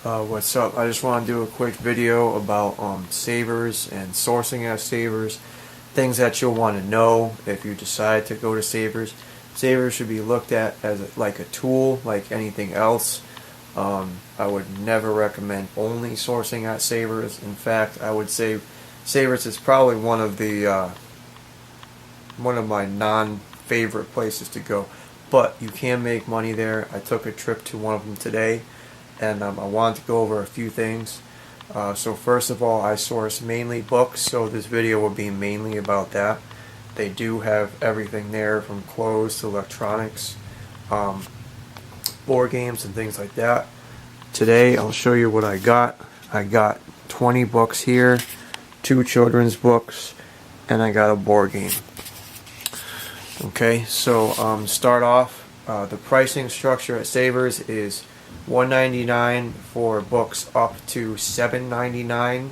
What's up? I just want to do a quick video about Savers and sourcing at Savers. Things that you'll want to know if you decide to go to Savers. Savers should be looked at as like a tool, like anything else. I would never recommend only sourcing at Savers. In fact, I would say Savers is probably one of my non-favorite places to go. But you can make money there. I took a trip to one of them today, and I wanted to go over a few things. So first of all, I source mainly books, so this video will be mainly about that. They do have everything there, from clothes to electronics, board games and things like that. Today I'll show you what I got. I got 20 books here, 2 children's books, and I got a board game. Okay, so start off, the pricing structure at Savers is $1.99 for books up to $7.99,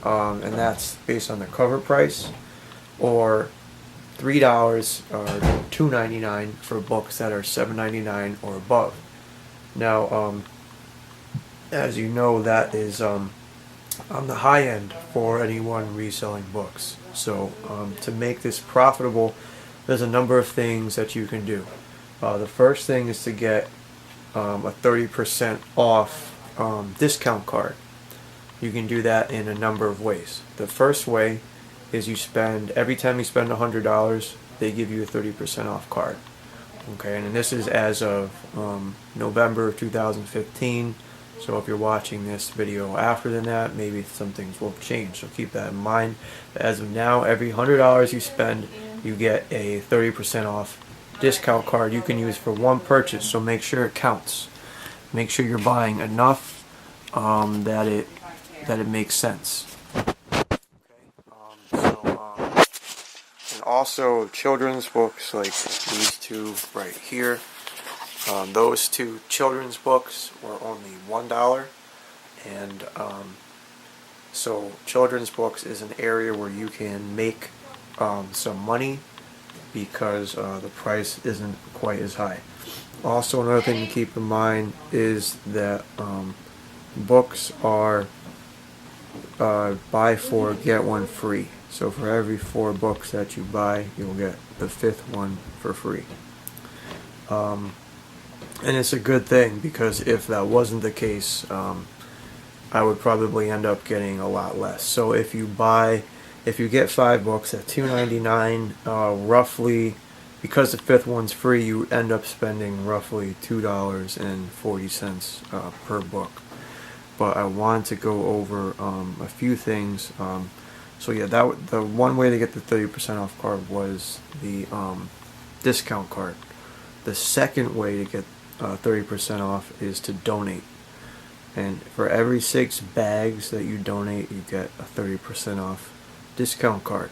and that's based on the cover price, or $3 or $2.99 for books that are $7.99 or above. Now, as you know, that is on the high end for anyone reselling books. So to make this profitable, there's a number of things that you can do. The first thing is to get a 30% off discount card. You can do that in a number of ways. The first way is every time you spend $100, they give you a 30% off card. Okay, and this is as of November 2015. So if you're watching this video after than that, maybe some things will change. So keep that in mind. But as of now, every $100 you spend, you get a 30% off discount card you can use for one purchase. So make sure it counts. Make sure you're buying enough that it makes sense. And also children's books like these two right here. Those 2 children's books were only $1, and so children's books is an area where you can make some money because the price isn't quite as high. Also, another thing to keep in mind is that books are buy 4 get 1 free. So for every 4 books that you buy, you'll get the 5th one for free. And it's a good thing, because if that wasn't the case, I would probably end up getting a lot less. So if you get 5 books at $2.99, roughly, because the 5th one's free, you end up spending roughly $2.40 per book. But I wanted to go over a few things. So yeah, the one way to get the 30% off card was the discount card. The second way to get 30% off is to donate. And for every 6 bags that you donate, you get a 30% off discount card.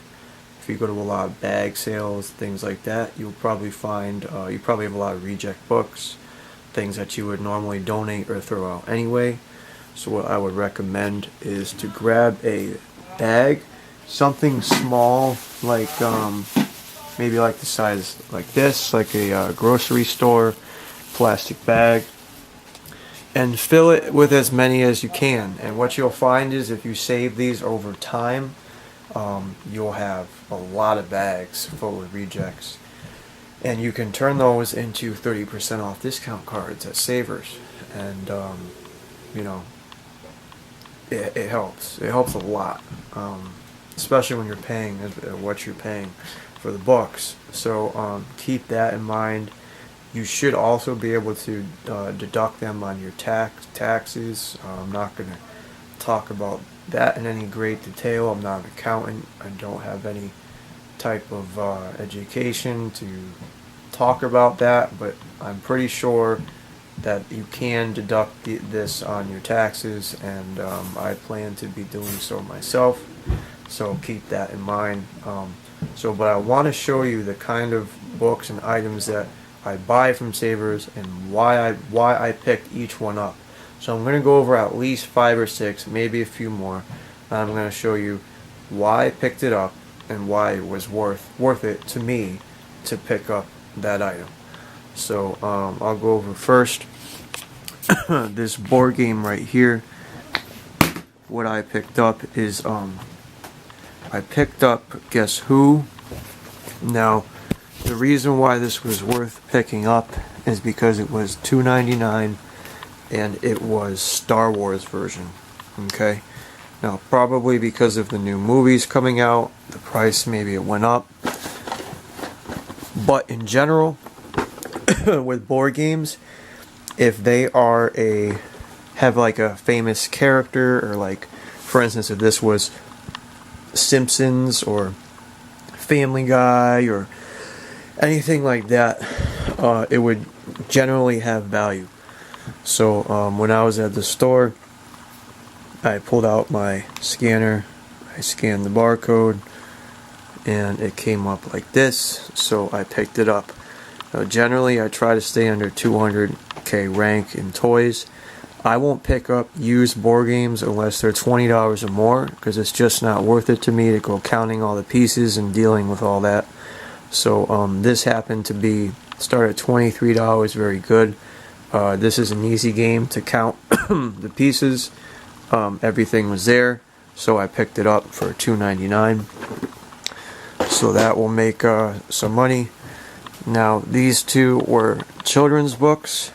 If you go to a lot of bag sales, things like that, you'll probably find you probably have a lot of reject books, things that you would normally donate or throw out anyway. So what I would recommend is to grab a bag, something small, like maybe like the size like this, like a grocery store plastic bag, and fill it with as many as you can. And what you'll find is, if you save these over time, you'll have a lot of bags full of rejects, and you can turn those into 30% off discount cards at Savers. And you know, it helps a lot, especially when you're paying what you're paying for the books. So keep that in mind. You should also be able to deduct them on your taxes. I'm not going to talk about that in any great detail. I'm not an accountant. I don't have any type of education to talk about that, but I'm pretty sure that you can deduct this on your taxes, and I plan to be doing so myself. So keep that in mind. But I want to show you the kind of books and items that I buy from Savers and why I picked each one up. So I'm going to go over at least 5 or 6, maybe a few more. And I'm going to show you why I picked it up and why it was worth it to me to pick up that item. So I'll go over first. this board game right here, what I picked up is I picked up Guess Who. Now, the reason why this was worth picking up is because it was $2.99 and it was Star Wars version. Okay, now probably because of the new movies coming out, the price maybe it went up. But in general, with board games, if they have like a famous character, or like, for instance, if this was Simpsons or Family Guy or anything like that, it would generally have value. So when I was at the store, I pulled out my scanner, I scanned the barcode, and it came up like this, so I picked it up. Now, generally, I try to stay under 200k rank in toys. I won't pick up used board games unless they're $20 or more, because it's just not worth it to me to go counting all the pieces and dealing with all that. So this happened to be start at $23, very good. This is an easy game to count the pieces. Everything was there, so I picked it up for $2.99. So that will make some money. Now, these two were children's books,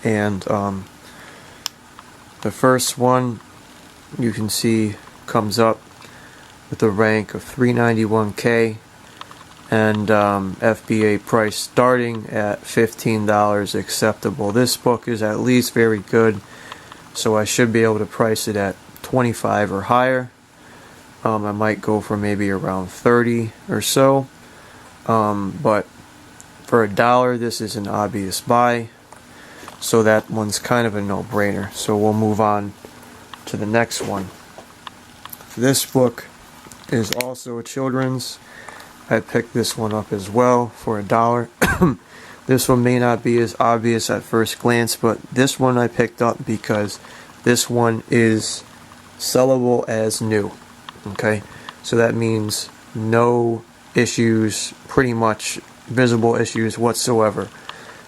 and the first one you can see comes up with a rank of 391k, and FBA price starting at $15 acceptable. This book is at least very good, so I should be able to price it at 25 or higher. I might go for maybe around 30 or so, but for $1, this is an obvious buy, so that one's kind of a no-brainer. So we'll move on to the next one. This book is also a children's. I picked this one up as well for $1. This one may not be as obvious at first glance, but this one I picked up because this one is sellable as new. Okay, so that means no issues, pretty much visible issues whatsoever.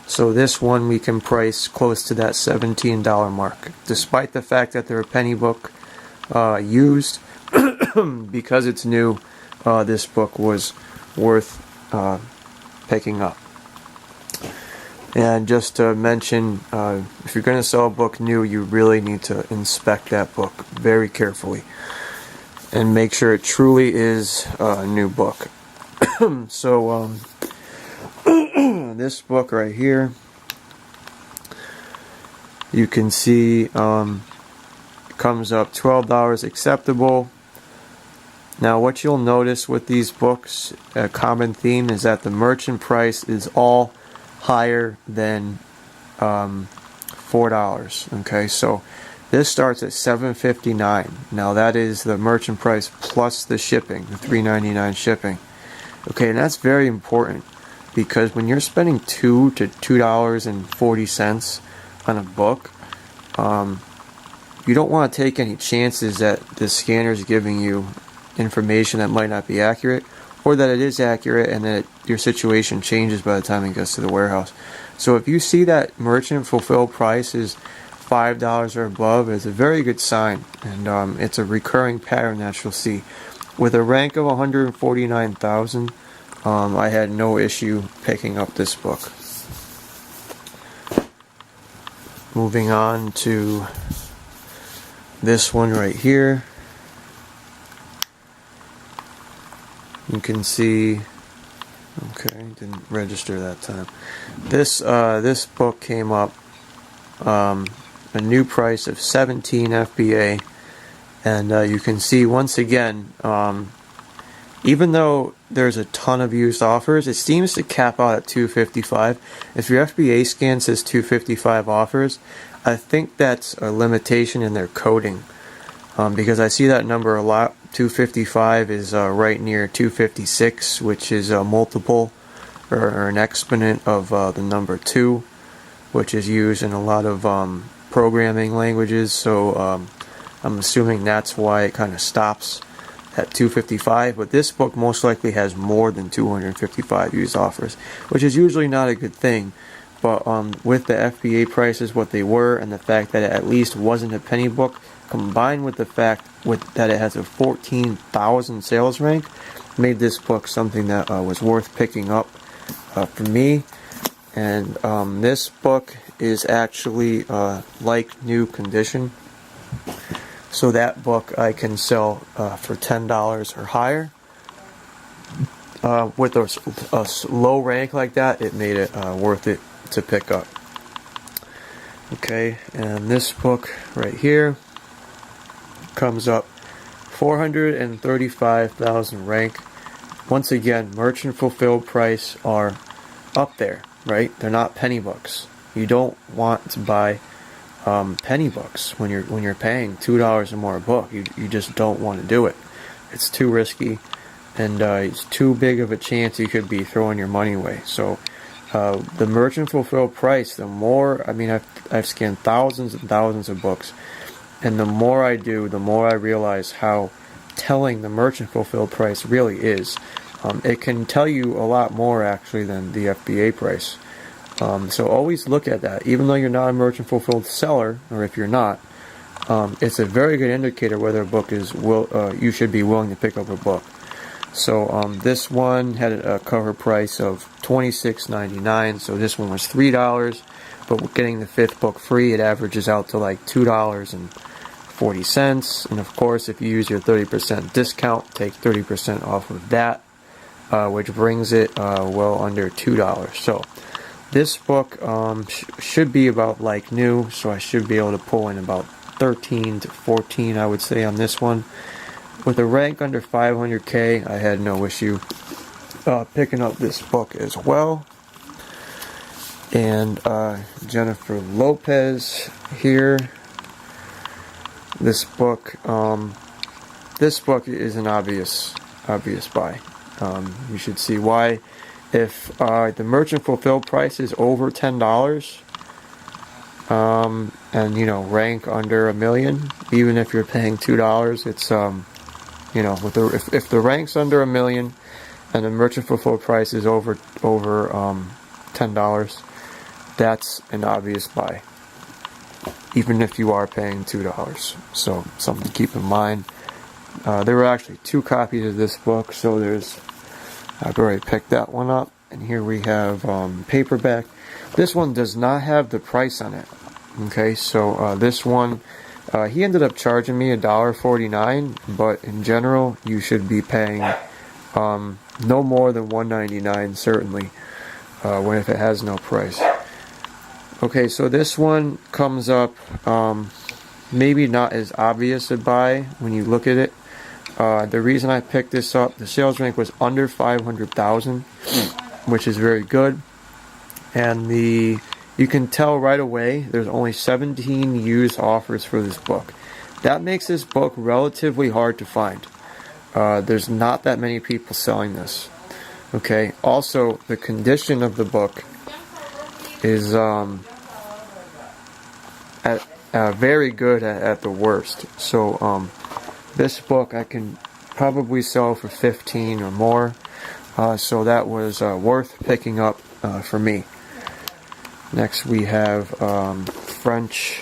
So this one we can price close to that $17 mark, despite the fact that they're a penny book used. Because it's new, this book was worth picking up. And just to mention, if you're going to sell a book new, you really need to inspect that book very carefully and make sure it truly is a new book. So this book right here, you can see comes up $12 acceptable. Now, what you'll notice with these books, a common theme is that the merchant price is all higher than $4. Okay, so this starts at $7.59. Now that is the merchant price plus the shipping, the $3.99 shipping. Okay, and that's very important, because when you're spending $2 to $2.40 on a book, you don't want to take any chances that the scanner is giving you information that might not be accurate, or that it is accurate and that your situation changes by the time it gets to the warehouse. So if you see that merchant fulfilled price is $5 or above, it's a very good sign, and it's a recurring pattern that you'll see. With a rank of 149,000, I had no issue picking up this book. Moving on to this one right here. You can see, okay, didn't register that time. This book came up a new price of 17 FBA, and you can see once again, even though there's a ton of used offers, it seems to cap out at 255. If your FBA scan says 255 offers, I think that's a limitation in their coding, because I see that number a lot. 255 is right near 256, which is a multiple or an exponent of the number 2, which is used in a lot of programming languages. So I'm assuming that's why it kind of stops at 255. But this book most likely has more than 255 used offers, which is usually not a good thing. but with the FBA prices what they were, and the fact that it at least wasn't a penny book, combined with the fact that it has a 14,000 sales rank, made this book something that was worth picking up for me. And this book is actually like new condition, so that book I can sell for $10 or higher. With a low rank like that, it made it worth it to pick up. Okay, and this book right here comes up 435,000 rank. Once again, merchant fulfilled price are up there, right? They're not penny books. You don't want to buy penny books when you're paying $2 or more a book. You just don't want to do it. It's too risky, and it's too big of a chance you could be throwing your money away. So the merchant fulfilled price, the more, I mean, I've scanned thousands and thousands of books, and the more I do, the more I realize how telling the merchant fulfilled price really is. It can tell you a lot more actually than the FBA price. So always look at that. Even though you're not a merchant fulfilled seller, or if you're not, it's a very good indicator whether a book is you should be willing to pick up a book. So this one had a cover price of $26.99, so this one was $3, but with getting the 5th book free, it averages out to like $2.40. And of course, if you use your 30% discount, take 30% off of that, which brings it well under $2. So this book should be about like new, so I should be able to pull in about 13 to 14, I would say, on this one. With a rank under 500K, I had no issue picking up this book as well. And Jennifer Lopez here. This book is an obvious buy. You should see why. If the merchant fulfilled price is over $10, and rank under $1 million, even if you're paying $2, it's if the rank's under $1 million and the merchant fulfilled price is over $10, that's an obvious buy, even if you are paying $2. So something to keep in mind. There were actually 2 copies of this book, so I've already picked that one up. And here we have paperback. This one does not have the price on it. Okay, so this one, he ended up charging me $1.49, but in general, you should be paying no more than $1.99, certainly, if it has no price. Okay, so this one comes up maybe not as obvious a buy when you look at it. The reason I picked this up, the sales rank was under 500,000, which is very good, and you can tell right away there's only 17 used offers for this book. That makes this book relatively hard to find. There's not that many people selling this. Okay. Also, the condition of the book is very good at the worst. So this book I can probably sell for 15 or more. So that was worth picking up for me. Next we have French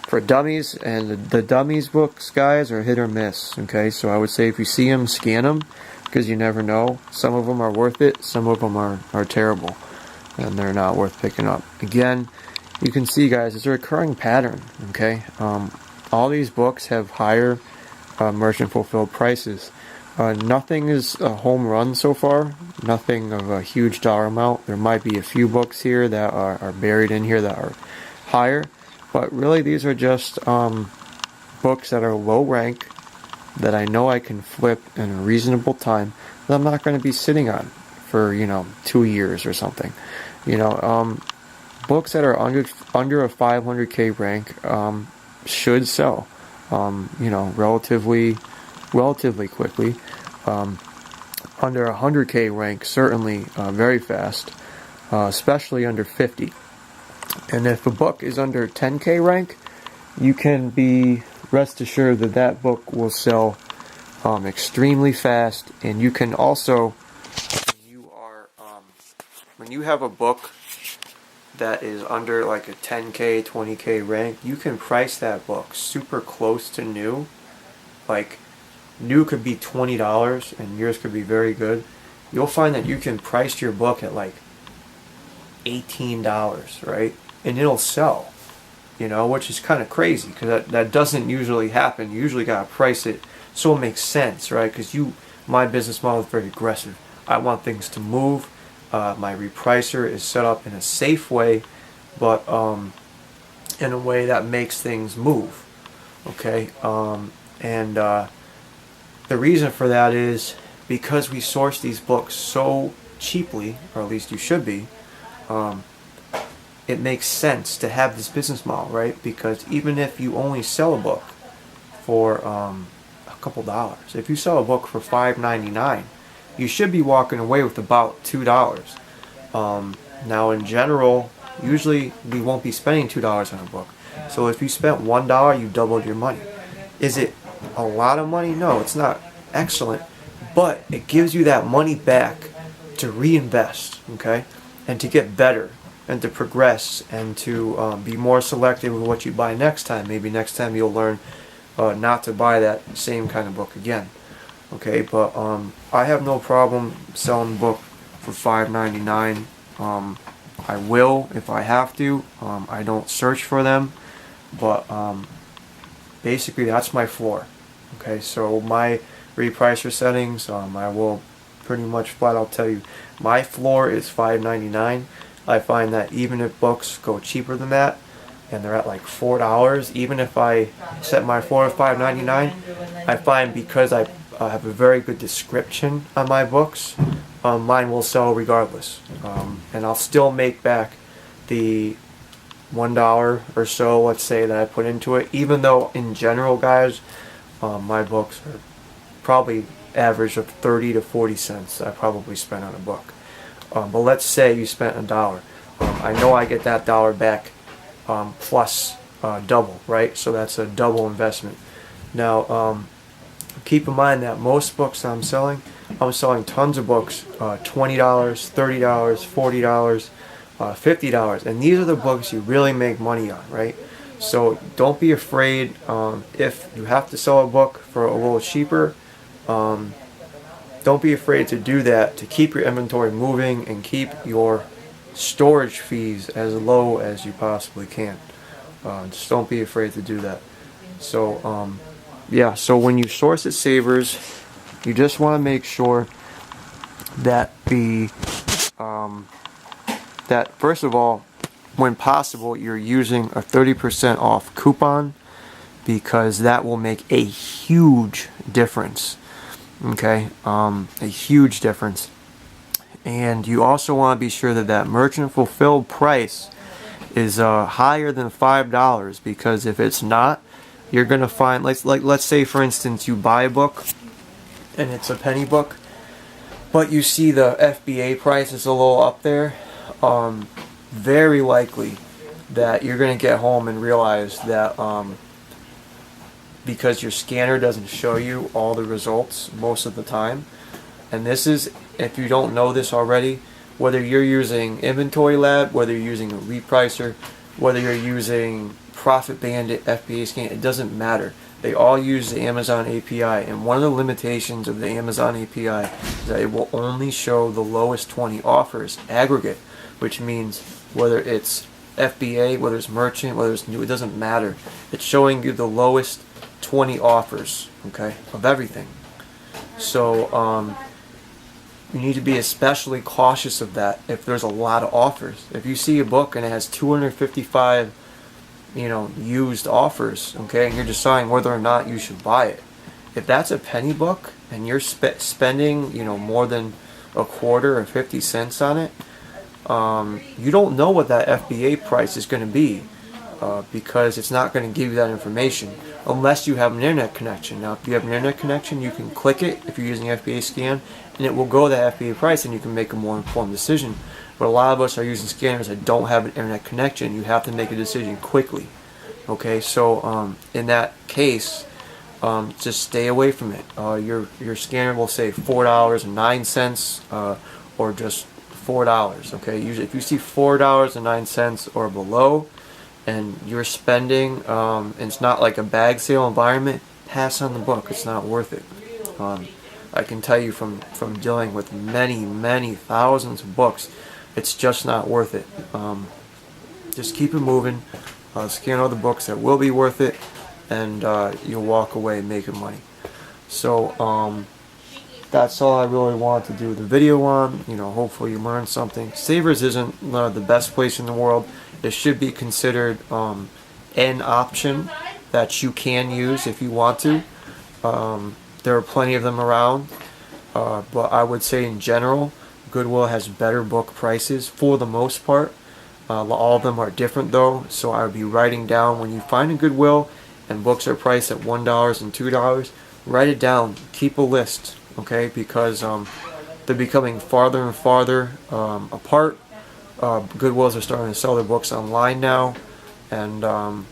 for Dummies, and the Dummies books, guys, are hit or miss. Okay, so I would say if you see them, scan them, because you never know. Some of them are worth it, some of them are terrible, and they're not worth picking up. Again, you can see, guys, it's a recurring pattern. Okay, all these books have higher merchant fulfilled prices. Nothing is a home run so far. Nothing of a huge dollar amount. There might be a few books here that are buried in here that are higher, but really these are just books that are low rank that I know I can flip in a reasonable time that I'm not going to be sitting on for 2 years or something. Books that are under a 500K rank should sell relatively quickly. Under 100K rank, certainly very fast, especially under 50. And if a book is under 10K rank, you can be rest assured that book will sell extremely fast. And you can also, when you have a book that is under like a 10K, 20K rank, you can price that book super close to new. Like, new could be $20 and yours could be very good. You'll find that you can price your book at like $18, right? And it'll sell, which is kind of crazy because that doesn't usually happen. You usually got to price it so it makes sense, right? Because my business model is very aggressive. I want things to move. My repricer is set up in a safe way, but in a way that makes things move. Okay, and the reason for that is because we source these books so cheaply, or at least you should be. It makes sense to have this business model, right? Because even if you only sell a book for a couple dollars, if you sell a book for $5.99, you should be walking away with about $2. Now, in general, usually we won't be spending $2 on a book. So if you spent $1, you doubled your money. Is it a lot of money? No, it's not excellent, but it gives you that money back to reinvest, okay, and to get better and to progress and to be more selective with what you buy next time. Maybe next time you'll learn not to buy that same kind of book again. Okay, but I have no problem selling a book for $5.99. I will if I have to. I don't search for them, but basically that's my floor. Okay, so my repricer settings, I will pretty much flat out tell you my floor is $5.99. I find that even if books go cheaper than that and they're at like $4, even if I set my floor at $5.99, I find because I have a very good description on my books, mine will sell regardless, and I'll still make back the $1 or so, let's say, that I put into it, even though in general, guys, my books are probably average of 30 to 40 cents I probably spent on a book. But let's say you spent $1. I know I get that dollar back plus double, right? So that's a double investment. Now, keep in mind that most books I'm selling tons of books, $20, $30, $40, $50, and these are the books you really make money on, right? So don't be afraid if you have to sell a book for a little cheaper. Don't be afraid to do that to keep your inventory moving and keep your storage fees as low as you possibly can. Just don't be afraid to do that. So yeah, so when you source at Savers, you just want to make sure that that first of all, when possible, you're using a 30% off coupon, because that will make a huge difference. Okay, a huge difference. And you also want to be sure that that merchant fulfilled price is higher than $5, because if it's not, you're gonna find, let's say for instance you buy a book and it's a penny book, but you see the FBA price is a little up there. Very likely that you're gonna get home and realize that because your scanner doesn't show you all the results most of the time, and this is, if you don't know this already, whether you're using Inventory Lab, whether you're using a repricer, whether you're using Profit Bandit, FBA Scan, it doesn't matter. They all use the Amazon API, and one of the limitations of the Amazon API is that it will only show the lowest 20 offers aggregate, which means whether it's FBA, whether it's merchant, whether it's new, it doesn't matter. It's showing you the lowest 20 offers, okay, of everything. So you need to be especially cautious of that if there's a lot of offers. If you see a book and it has 255 used offers, okay, and you're deciding whether or not you should buy it, if that's a penny book and you're spending more than a quarter or 50 cents on it, you don't know what that FBA price is going to be, because it's not going to give you that information unless you have an internet connection. Now, if you have an internet connection, you can click it if you're using FBA Scan, and it will go to that FBA price, and you can make a more informed decision. But a lot of us are using scanners that don't have an internet connection. You have to make a decision quickly. Okay, so in that case, just stay away from it. Your scanner will say $4.09, or just $4. Okay, usually if you see $4.09 or below, and you're spending, and it's not like a bag sale environment, pass on the book. It's not worth it. I can tell you from dealing with many thousands of books, it's just not worth it. Just keep it moving. Scan all the books that will be worth it, and you'll walk away making money. So that's all I really wanted to do the video on. Hopefully you learned something. Savers isn't the best place in the world. It should be considered an option that you can use if you want to. There are plenty of them around, but I would say in general, Goodwill has better book prices for the most part. All of them are different though, so I would be writing down when you find a Goodwill and books are priced at $1 and $2, write it down, keep a list, okay, because they're becoming farther and farther apart. Goodwills are starting to sell their books online now, and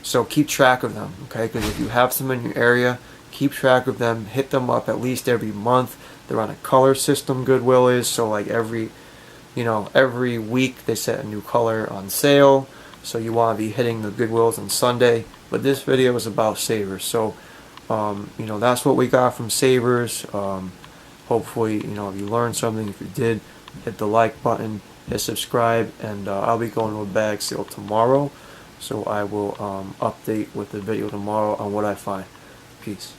so keep track of them, okay, because if you have some in your area, keep track of them, hit them up at least every month. They're on a color system, Goodwill is, so like every week they set a new color on sale, so you want to be hitting the Goodwills on Sunday. But this video is about Savers, so that's what we got from Savers. Hopefully, if you learned something. If you did, hit the like button, hit subscribe, and I'll be going to a bag sale tomorrow, so I will update with the video tomorrow on what I find. Peace.